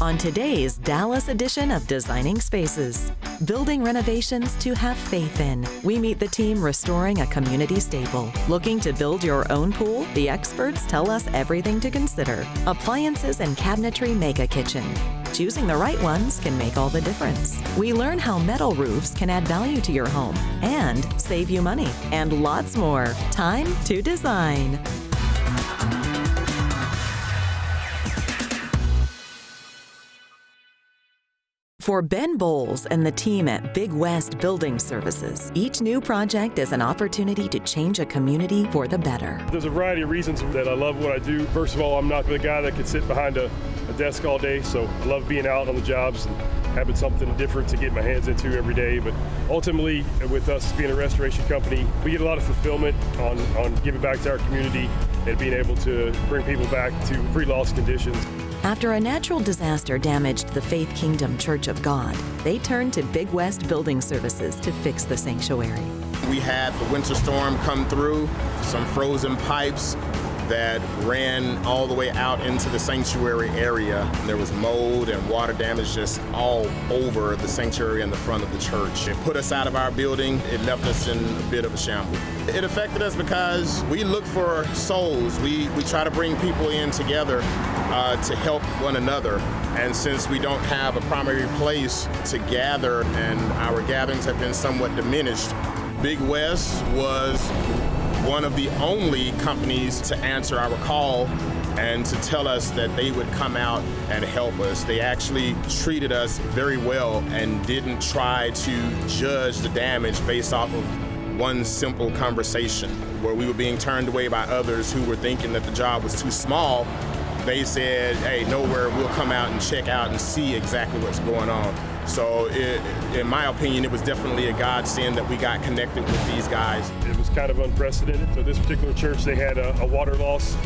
on today's Dallas edition of Designing Spaces. Building renovations to have faith in. We meet the team restoring a community staple. Looking to build your own pool? The experts tell us everything to consider. Appliances and cabinetry make a kitchen. Choosing the right ones can make all the difference. We learn how metal roofs can add value to your home and save you money, and lots more. Time to design. For Ben Bowles and the team at Big West Building Services, each new project is an opportunity to change a community for the better. There's a variety of reasons that I love what I do. First of all, I'm not the guy that can sit behind a desk all day, so I love being out on the jobs and having something different to get my hands into every day. But ultimately, with us being a restoration company, we get a lot of fulfillment on giving back to our community and being able to bring people back to pre-loss conditions. After a natural disaster damaged the Faith Kingdom Church of God, they turned to Big West Building Services to fix the sanctuary. We had the winter storm come through, some frozen pipes that ran all the way out into the sanctuary area. And there was mold and water damage just all over the sanctuary and the front of the church. It put us out of our building. It left us in a bit of a shambles. It affected us because we look for souls. We try to bring people in together to help one another. And since we don't have a primary place to gather and our gatherings have been somewhat diminished, Big West was one of the only companies to answer our call and to tell us that they would come out and help us. They actually treated us very well and didn't try to judge the damage based off of one simple conversation. Where we were being turned away by others who were thinking that the job was too small, they said, hey, nowhere, we'll come out and check out and see exactly what's going on. So in my opinion, it was definitely a godsend that we got connected with these guys. It was kind of unprecedented. So this particular church, they had a water loss.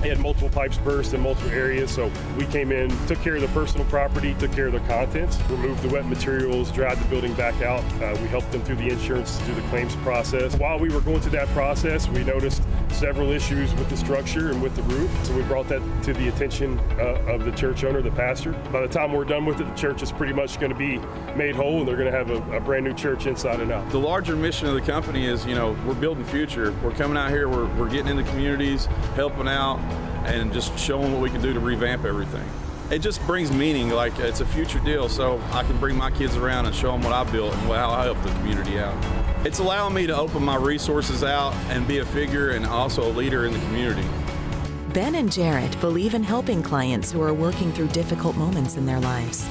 They had multiple pipes burst in multiple areas, so we came in, took care of the personal property, took care of the contents, removed the wet materials, dried the building back out. We helped them through the insurance, through the claims process. While we were going through that process, we noticed several issues with the structure and with the roof, so we brought that to the attention of the church owner, the pastor. By the time we're done with it, the church is pretty much going to be made whole, and they're going to have a brand new church inside and out. The larger mission of the company is, we're building future. We're coming out here, we're getting in the communities, helping out, and just showing what we can do to revamp everything. It just brings meaning, like it's a future deal, so I can bring my kids around and show them what I built and how I help the community out. It's allowing me to open my resources out and be a figure and also a leader in the community. Ben and Jarrett believe in helping clients who are working through difficult moments in their lives.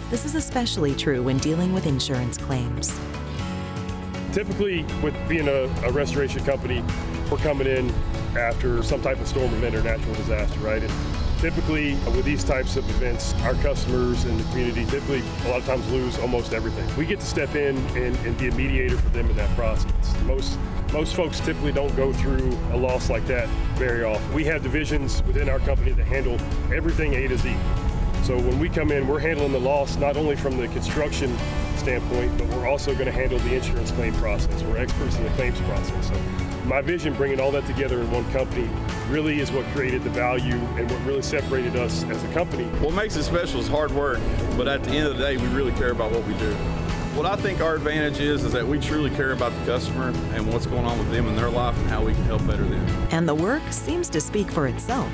This is especially true when dealing with insurance claims. Typically, with being a restoration company, we're coming in after some type of storm event or natural disaster, right? And typically, with these types of events, our customers and the community typically a lot of times lose almost everything. We get to step in and be a mediator for them in that process. Most folks typically don't go through a loss like that very often. We have divisions within our company that handle everything A to Z. So when we come in, we're handling the loss not only from the construction standpoint, but we're also going to handle the insurance claim process. We're experts in the claims process. So my vision, bringing all that together in one company, really is what created the value and what really separated us as a company. What makes it special is hard work, but at the end of the day, we really care about what we do. What I think our advantage is that we truly care about the customer and what's going on with them in their life and how we can help better them. And the work seems to speak for itself.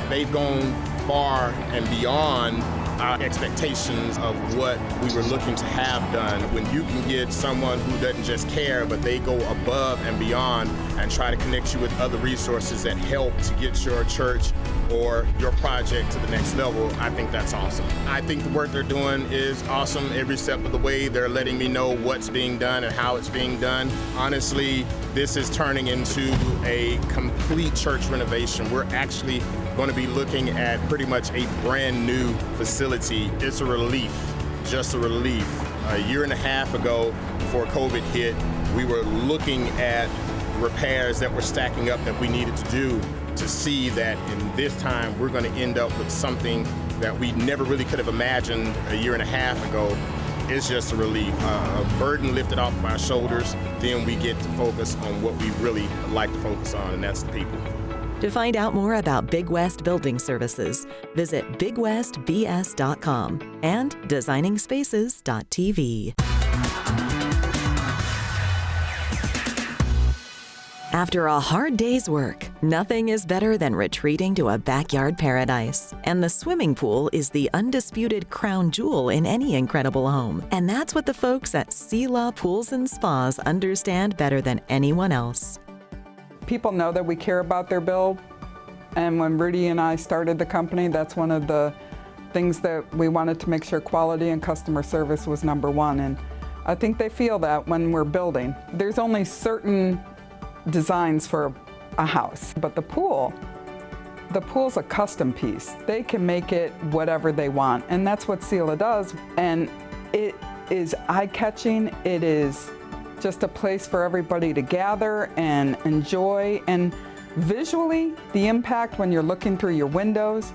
They've gone far and beyond our expectations of what we were looking to have done. When you can get someone who doesn't just care, but they go above and beyond and try to connect you with other resources that help to get your church or your project to the next level, I think that's awesome. I think the work they're doing is awesome every step of the way. They're letting me know what's being done and how it's being done. Honestly, this is turning into a complete church renovation. We're actually going to be looking at pretty much a brand new facility. It's a relief, just a relief. A year and a half ago, before COVID hit, we were looking at repairs that were stacking up that we needed to do to see that in this time we're going to end up with something that we never really could have imagined a year and a half ago. It's just a relief, a burden lifted off of our shoulders. Then we get to focus on what we really like to focus on, and that's the people. To find out more about Big West Building Services, visit bigwestbs.com and designingspaces.tv. After a hard day's work, nothing is better than retreating to a backyard paradise. And the swimming pool is the undisputed crown jewel in any incredible home. And that's what the folks at Selah Pools and Spas understand better than anyone else. People know that we care about their build. And when Rudy and I started the company, that's one of the things that we wanted to make sure quality and customer service was number one. And I think they feel that when we're building. There's only certain designs for a house, but the pool's a custom piece. They can make it whatever they want, and that's what Selah does. And it is eye-catching. It is just a place for everybody to gather and enjoy, and visually, the impact when you're looking through your windows,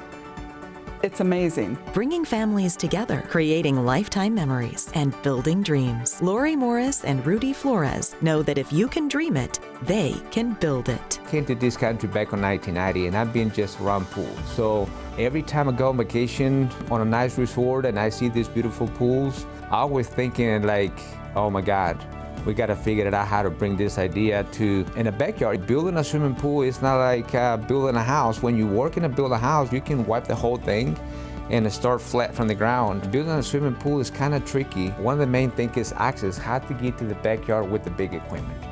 it's amazing. Bringing families together, creating lifetime memories, and building dreams. Lori Morris and Rudy Flores know that if you can dream it, they can build it. I came to this country back in 1990, and I've been just around pools. So every time I go on vacation on a nice resort and I see these beautiful pools, I always thinking like, oh my God, we got to figure it out how to bring this idea to in a backyard. Building a swimming pool is not like building a house. When you're working to build a house, you can wipe the whole thing and start flat from the ground. Building a swimming pool is kind of tricky. One of the main things is access, how to get to the backyard with the big equipment.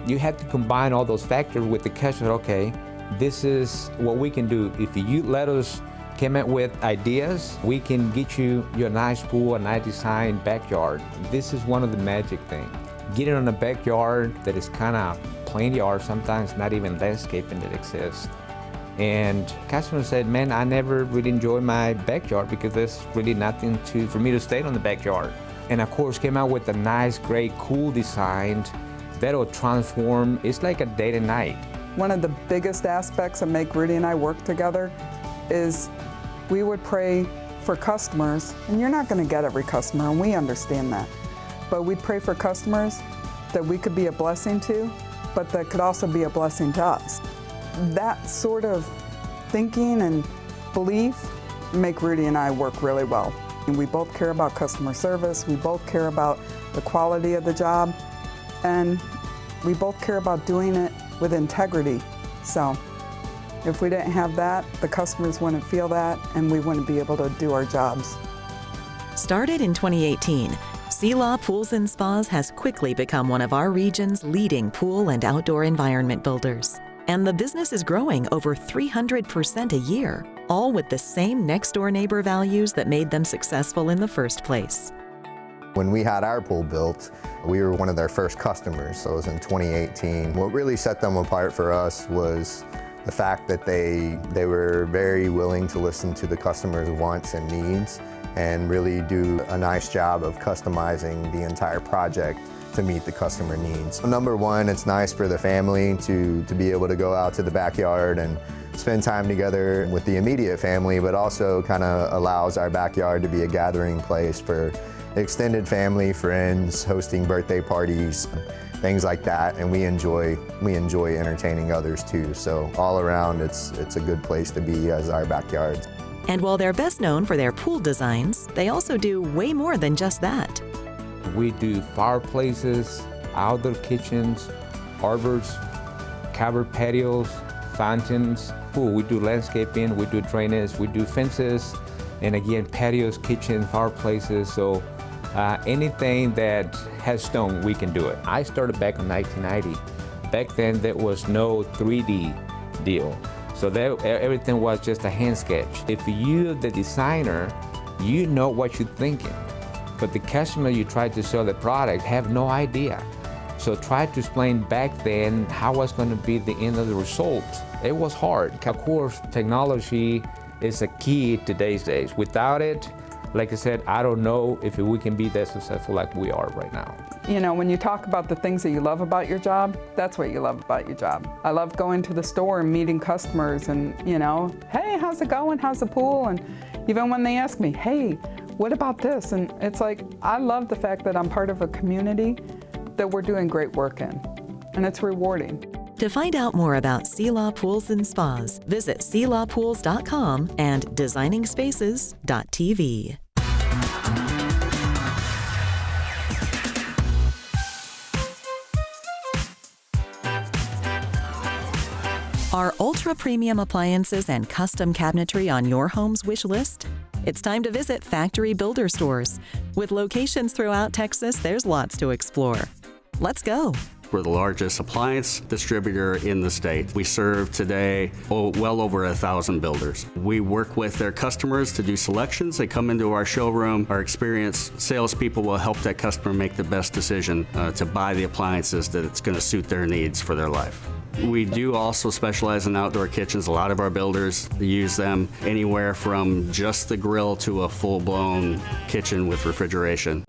You have to combine all those factors with the customer. Okay, this is what we can do. If you let us come up with ideas, we can get you your nice pool, a nice designed backyard. This is one of the magic things. Getting on a backyard that is kind of plain yard, sometimes not even landscaping that exists. And customers said, man, I never really enjoyed my backyard because there's really nothing for me to stay on the backyard. And of course came out with a nice, great, cool design that'll transform. It's like a day and night. One of the biggest aspects that make Rudy and I work together is we would pray for customers, and you're not going to get every customer, and we understand that. But we'd pray for customers that we could be a blessing to, but that could also be a blessing to us. That sort of thinking and belief make Rudy and I work really well. And we both care about customer service, we both care about the quality of the job, and we both care about doing it with integrity. So if we didn't have that, the customers wouldn't feel that, and we wouldn't be able to do our jobs. Started in 2018, Selah Pools and Spas has quickly become one of our region's leading pool and outdoor environment builders. And the business is growing over 300% a year, all with the same next-door neighbor values that made them successful in the first place. When we had our pool built, we were one of their first customers, so it was in 2018. What really set them apart for us was the fact that they were very willing to listen to the customers' wants and needs and really do a nice job of customizing the entire project to meet the customer needs. Number one, it's nice for the family to be able to go out to the backyard and spend time together with the immediate family, but also kind of allows our backyard to be a gathering place for extended family, friends, hosting birthday parties, things like that, and we enjoy entertaining others too. So all around, it's a good place to be as our backyard. And while they're best known for their pool designs, they also do way more than just that. We do fireplaces, outdoor kitchens, arbors, covered patios, fountains. We do landscaping, we do drainage, we do fences, and again, patios, kitchen, fireplaces. So anything that has stone, we can do it. I started back in 1990. Back then, there was no 3D deal. So everything was just a hand sketch. If you're the designer, you know what you're thinking. But the customer you try to sell the product have no idea. So try to explain back then how was going to be the end of the result. It was hard. Of course, technology is a key today's days. Without it, like I said, I don't know if we can be that successful like we are right now. You know, when you talk about the things that you love about your job, that's what you love about your job. I love going to the store and meeting customers and, you know, hey, how's it going? How's the pool? And even when they ask me, hey, what about this? And it's like, I love the fact that I'm part of a community that we're doing great work in, and it's rewarding. To find out more about Selah Pools and Spas, visit selahpools.com and designingspaces.tv. Are ultra-premium appliances and custom cabinetry on your home's wish list? It's time to visit Factory Builder Stores. With locations throughout Texas, there's lots to explore. Let's go. We're the largest appliance distributor in the state. We serve today well over 1,000 builders. We work with their customers to do selections. They come into our showroom. Our experienced salespeople will help that customer make the best decision to buy the appliances that it's going to suit their needs for their life. We do also specialize in outdoor kitchens. A lot of our builders use them anywhere from just the grill to a full-blown kitchen with refrigeration.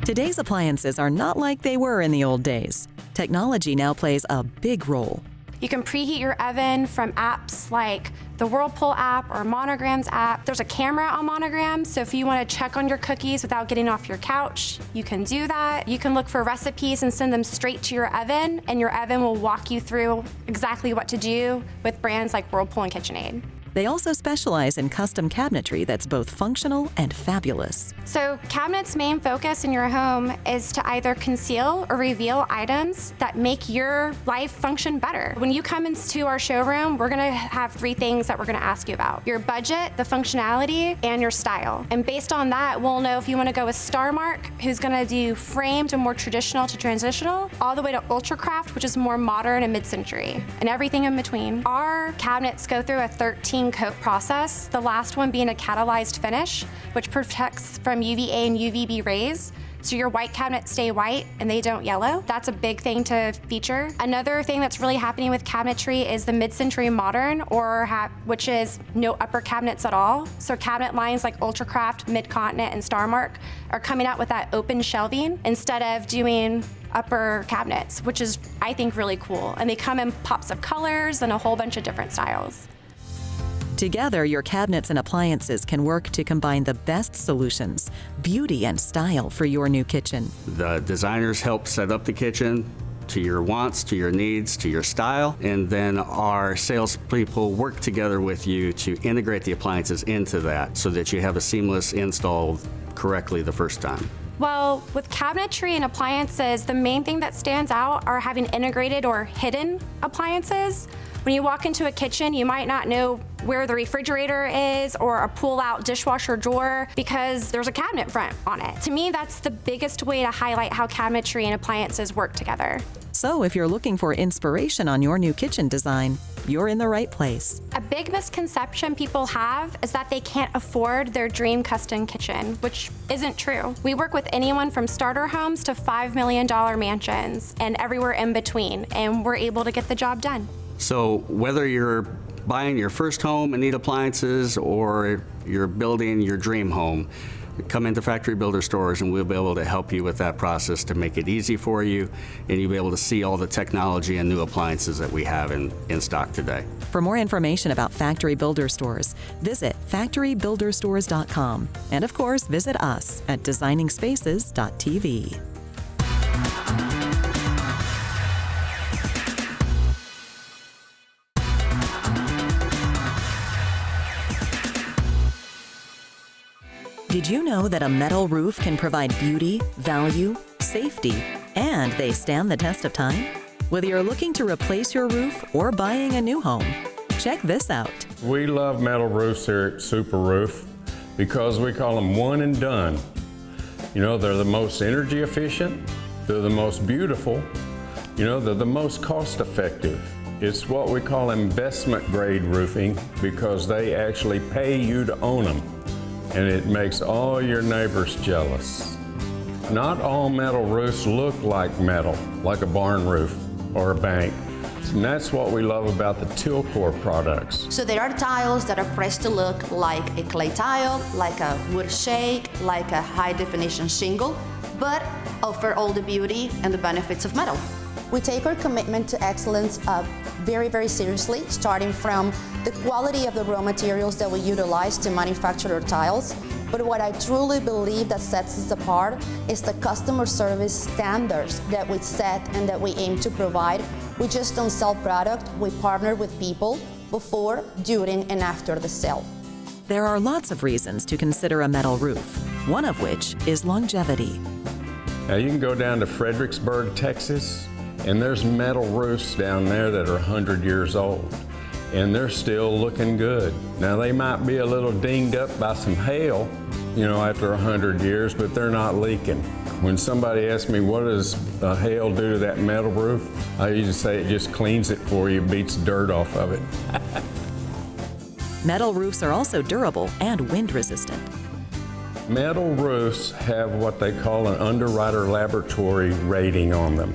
Today's appliances are not like they were in the old days. Technology now plays a big role. You can preheat your oven from apps like the Whirlpool app or Monogram's app. There's a camera on Monogram, so if you want to check on your cookies without getting off your couch, you can do that. You can look for recipes and send them straight to your oven, and your oven will walk you through exactly what to do with brands like Whirlpool and KitchenAid. They also specialize in custom cabinetry that's both functional and fabulous. So Cabinet's main focus in your home is to either conceal or reveal items that make your life function better. When you come into our showroom, we're gonna have 3 things that we're gonna ask you about: your budget, the functionality, and your style. And based on that, we'll know if you wanna go with Star Mark, who's gonna do framed and more traditional to transitional, all the way to Ultracraft, which is more modern and mid-century, and everything in between. Our cabinets go through a 13 coat process, the last one being a catalyzed finish, which protects from UVA and UVB rays, so your white cabinets stay white and they don't yellow. That's a big thing to feature. Another thing that's really happening with cabinetry is the mid-century modern, which is no upper cabinets at all. So cabinet lines like Ultracraft, Mid-Continent, and Star Mark are coming out with that open shelving instead of doing upper cabinets, which is, I think, really cool. And they come in pops of colors and a whole bunch of different styles. Together, your cabinets and appliances can work to combine the best solutions, beauty and style for your new kitchen. The designers help set up the kitchen to your wants, to your needs, to your style, and then our salespeople work together with you to integrate the appliances into that so that you have a seamless install correctly the first time. Well, with cabinetry and appliances, the main thing that stands out are having integrated or hidden appliances. When you walk into a kitchen, you might not know where the refrigerator is or a pull-out dishwasher drawer because there's a cabinet front on it. To me, that's the biggest way to highlight how cabinetry and appliances work together. So if you're looking for inspiration on your new kitchen design, you're in the right place. A big misconception people have is that they can't afford their dream custom kitchen, which isn't true. We work with anyone from starter homes to $5 million mansions and everywhere in between, and we're able to get the job done. So whether you're buying your first home and need appliances or you're building your dream home, come into Factory Builder Stores and we'll be able to help you with that process to make it easy for you, and you'll be able to see all the technology and new appliances that we have in stock today. For more information about Factory Builder Stores, visit factorybuilderstores.com. And of course, visit us at designingspaces.tv. Did you know that a metal roof can provide beauty, value, safety, and they stand the test of time? Whether you're looking to replace your roof or buying a new home, check this out. We love metal roofs here at Superoof because we call them one and done. You know, they're the most energy efficient, they're the most beautiful, you know, they're the most cost effective. It's what we call investment grade roofing because they actually pay you to own them. And it makes all your neighbors jealous. Not all metal roofs look like metal, like a barn roof or a bank. And that's what we love about the Tilcor products. So there are tiles that are pressed to look like a clay tile, like a wood shake, like a high definition shingle, but offer all the beauty and the benefits of metal. We take our commitment to excellence very, very seriously, starting from the quality of the raw materials that we utilize to manufacture our tiles, But what I truly believe that sets us apart is the customer service standards that we set and that we aim to provide. We just don't sell product, we partner with people before, during, and after the sale. There are lots of reasons to consider a metal roof, one of which is longevity. Now you can go down to Fredericksburg, Texas, and there's metal roofs down there that are 100 years old, and they're still looking good. Now they might be a little dinged up by some hail, after 100 years, but they're not leaking. When somebody asks me what does hail do to that metal roof, I usually say it just cleans it for you, beats dirt off of it. Metal roofs are also durable and wind resistant. Metal roofs have what they call an Underwriter Laboratory rating on them,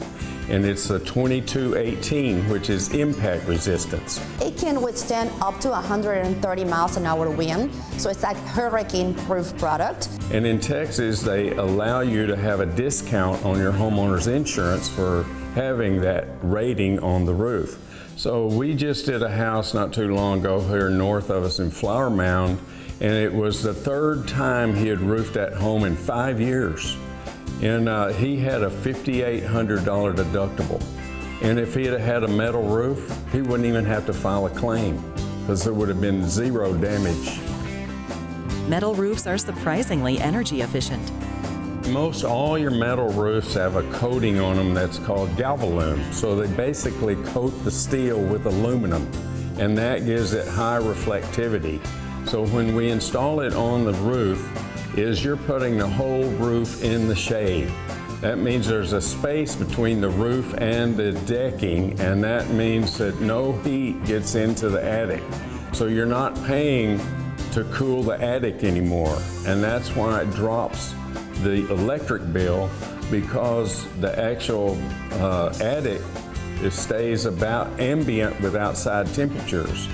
and it's a 2218, which is impact resistance. It can withstand up to 130 miles an hour wind, so it's like hurricane-proof product. And in Texas, they allow you to have a discount on your homeowner's insurance for having that rating on the roof. So we just did a house not too long ago here north of us in Flower Mound, and it was the third time he had roofed that home in 5 years. And he had a $5,800 deductible. And if he had had a metal roof, he wouldn't even have to file a claim because there would have been zero damage. Metal roofs are surprisingly energy efficient. Most all your metal roofs have a coating on them that's called Galvalume. So they basically coat the steel with aluminum, and that gives it high reflectivity. So when we install it on the roof, you're putting the whole roof in the shade. That means there's a space between the roof and the decking, and that means that no heat gets into the attic. So you're not paying to cool the attic anymore, and that's why it drops the electric bill, because the actual attic stays about ambient with outside temperatures.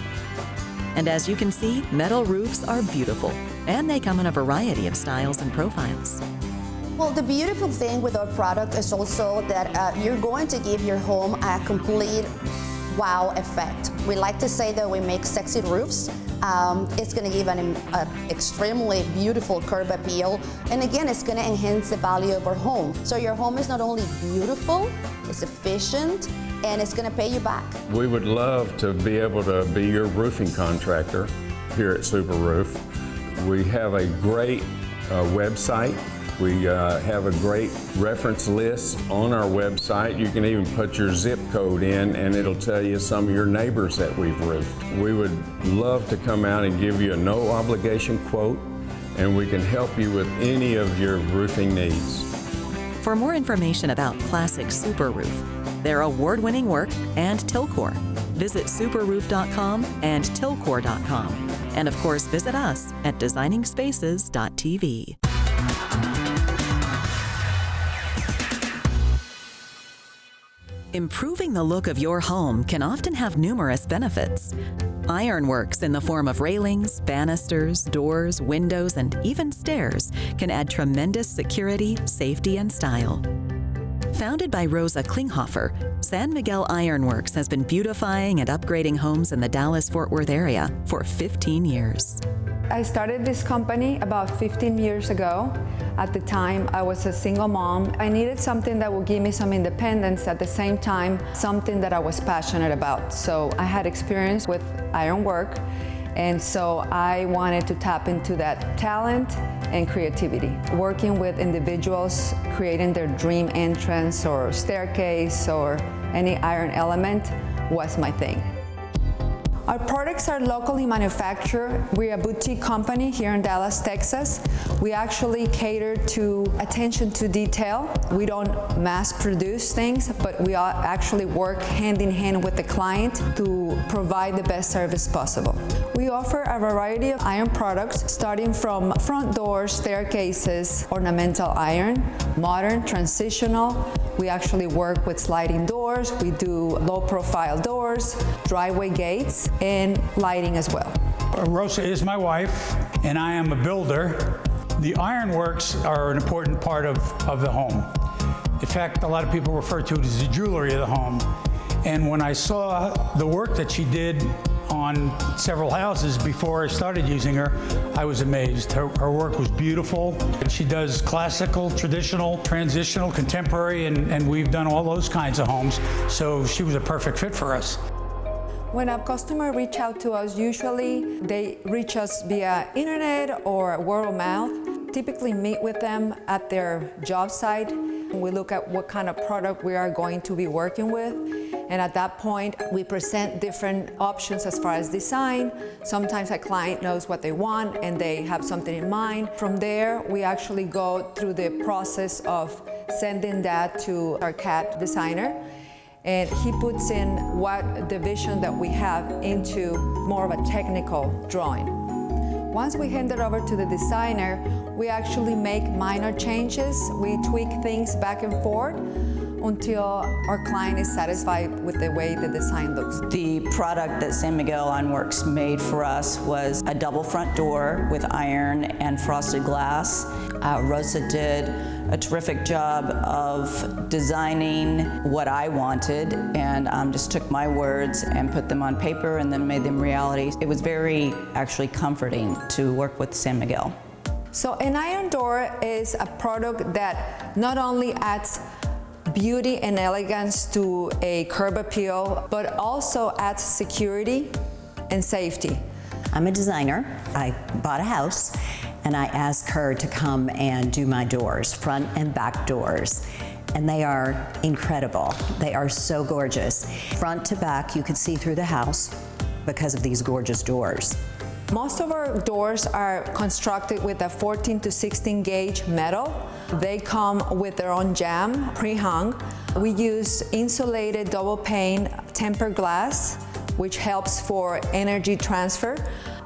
And as you can see, metal roofs are beautiful, and they come in a variety of styles and profiles. Well, the beautiful thing with our product is also that you're going to give your home a complete wow effect. We like to say that we make sexy roofs. It's going to give an extremely beautiful curb appeal, and again, it's going to enhance the value of our home. So your home is not only beautiful, it's efficient, and it's going to pay you back. We would love to be able to be your roofing contractor here at Superoof. We have a great website. We have a great reference list on our website. You can even put your zip code in and it'll tell you some of your neighbors that we've roofed. We would love to come out and give you a no obligation quote, and we can help you with any of your roofing needs. For more information about Classic Superoof, their award-winning work, and Tilcor, visit superoof.com and tilcor.com. And of course, visit us at designingspaces.tv. Improving the look of your home can often have numerous benefits. Ironworks in the form of railings, banisters, doors, windows, and even stairs can add tremendous security, safety, and style. Founded by Rosa Klinghoffer, San Miguel Ironworks has been beautifying and upgrading homes in the Dallas-Fort Worth area for 15 years. I started this company about 15 years ago. At the time, I was a single mom. I needed something that would give me some independence, at the same time, something that I was passionate about. So I had experience with ironwork, and so I wanted to tap into that talent and creativity. Working with individuals, creating their dream entrance or staircase or any iron element was my thing. Our products are locally manufactured. We're a boutique company here in Dallas, Texas. We actually cater to attention to detail. We don't mass produce things, but we actually work hand in hand with the client to provide the best service possible. We offer a variety of iron products, starting from front doors, staircases, ornamental iron, modern, transitional. We actually work with sliding doors. We do low-profile doors, driveway gates, and lighting as well. Rosa is my wife, and I am a builder. The ironworks are an important part of the home. In fact, a lot of people refer to it as the jewelry of the home. And when I saw the work that she did on several houses before I started using her. I was amazed. Her work was beautiful. She does classical, traditional, transitional, contemporary, and we've done all those kinds of homes. So she was a perfect fit for us. When a customer reach out to us, usually they reach us via internet or word of mouth. Typically meet with them at their job site. We look at what kind of product we are going to be working with. And at that point, we present different options as far as design. Sometimes a client knows what they want and they have something in mind. From there, we actually go through the process of sending that to our CAD designer. And he puts in what the vision that we have into more of a technical drawing. Once we hand it over to the designer, we actually make minor changes. We tweak things back and forth until our client is satisfied with the way the design looks. The product that San Miguel Ironworks made for us was a double front door with iron and frosted glass. Rosa did a terrific job of designing what I wanted, and just took my words and put them on paper and then made them reality. It was very actually comforting to work with San Miguel. So an iron door is a product that not only adds beauty and elegance to a curb appeal, but also adds security and safety. I'm a designer. I bought a house and I asked her to come and do my doors, front and back doors. And they are incredible. They are so gorgeous. Front to back, you could see through the house because of these gorgeous doors. Most of our doors are constructed with a 14 to 16 gauge metal. They come with their own jamb, pre-hung. We use insulated double pane tempered glass, which helps for energy transfer.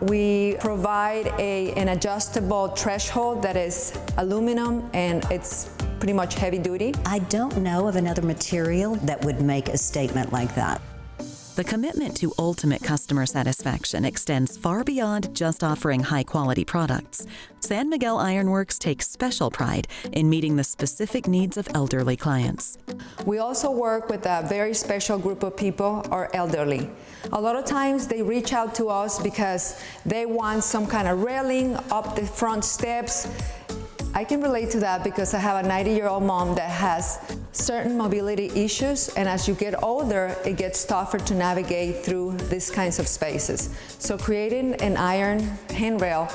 We provide an adjustable threshold that is aluminum, and it's pretty much heavy duty. I don't know of another material that would make a statement like that. The commitment to ultimate customer satisfaction extends far beyond just offering high-quality products. San Miguel Ironworks takes special pride in meeting the specific needs of elderly clients. We also work with a very special group of people, our elderly. A lot of times they reach out to us because they want some kind of railing up the front steps. I can relate to that because I have a 90-year-old mom that has certain mobility issues, and as you get older, it gets tougher to navigate through these kinds of spaces. So creating an iron handrail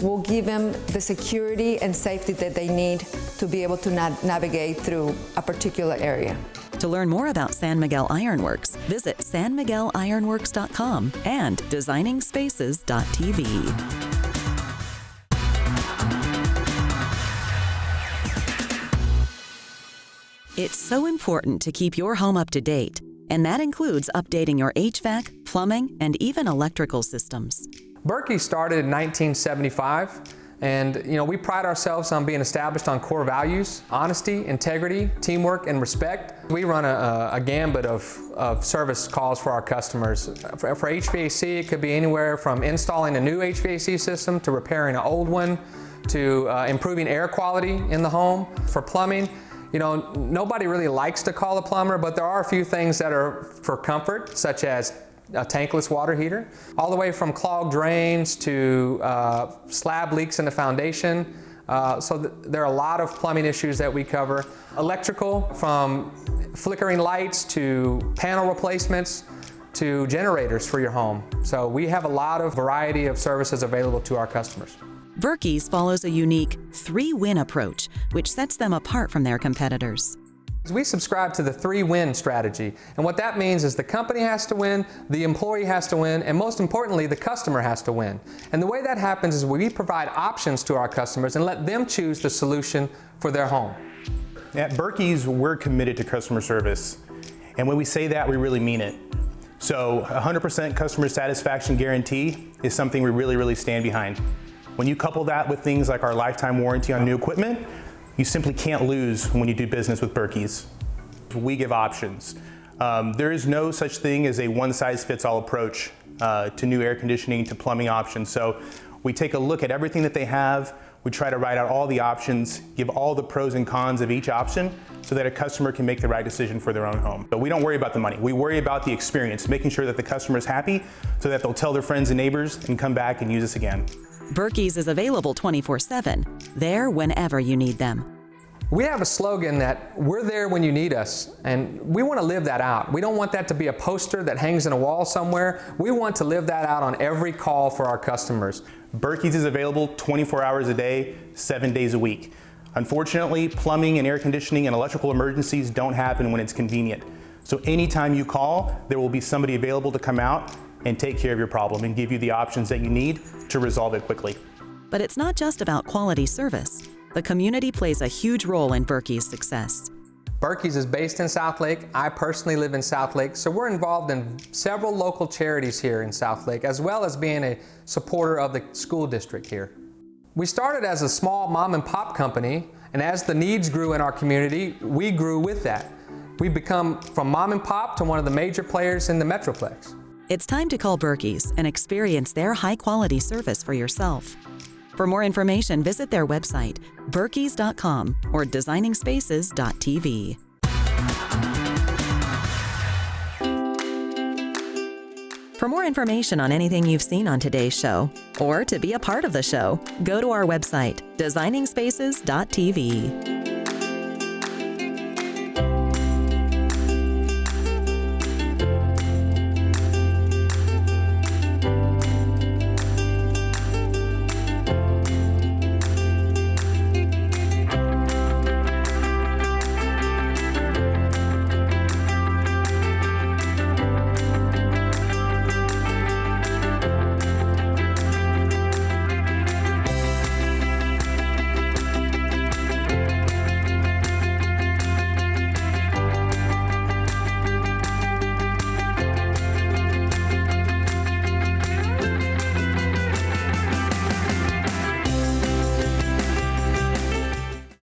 will give them the security and safety that they need to be able to navigate through a particular area. To learn more about San Miguel Ironworks, visit sanmiguelironworks.com and designingspaces.tv. It's so important to keep your home up to date, and that includes updating your HVAC, plumbing, and even electrical systems. Berkey started in 1975, and we pride ourselves on being established on core values: honesty, integrity, teamwork, and respect. We run a gambit of service calls for our customers. For HVAC, it could be anywhere from installing a new HVAC system to repairing an old one to improving air quality in the home. For plumbing, nobody really likes to call a plumber, but there are a few things that are for comfort, such as a tankless water heater, all the way from clogged drains to slab leaks in the foundation. There are a lot of plumbing issues that we cover. Electrical, from flickering lights to panel replacements to generators for your home. So we have a lot of variety of services available to our customers. Berkey's follows a unique 3-win approach, which sets them apart from their competitors. We subscribe to the 3-win strategy, and what that means is the company has to win, the employee has to win, and most importantly, the customer has to win. And the way that happens is we provide options to our customers and let them choose the solution for their home. At Berkey's, we're committed to customer service, and when we say that, we really mean it. So 100% customer satisfaction guarantee is something we really stand behind. When you couple that with things like our lifetime warranty on new equipment, you simply can't lose when you do business with Berkey's. We give options. There is no such thing as a one-size-fits-all approach to new air conditioning, to plumbing options. So We take a look at everything that they have. We try to write out all the options, give all the pros and cons of each option so that a customer can make the right decision for their own home. But we don't worry about the money. We worry about the experience, making sure that the customer is happy so that they'll tell their friends and neighbors and come back and use us again. Berkey's is available 24/7, there whenever you need them. We have a slogan that we're there when you need us, and we want to live that out. We don't want that to be a poster that hangs in a wall somewhere. We want to live that out on every call for our customers. Berkey's is available 24 hours a day, 7 days a week. Unfortunately, plumbing and air conditioning and electrical emergencies don't happen when it's convenient. So anytime you call, there will be somebody available to come out and take care of your problem and give you the options that you need to resolve it quickly. But it's not just about quality service. The community plays a huge role in Berkey's success. Berkey's is based in South Lake. I personally live in South Lake, so we're involved in several local charities here in South Lake, as well as being a supporter of the school district here. We started as a small mom and pop company, and as the needs grew in our community, we grew with that. We've become from mom and pop to one of the major players in the Metroplex. It's time to call Berkey's and experience their high-quality service for yourself. For more information, visit their website, berkeys.com or designingspaces.tv. For more information on anything you've seen on today's show, or to be a part of the show, go to our website, designingspaces.tv.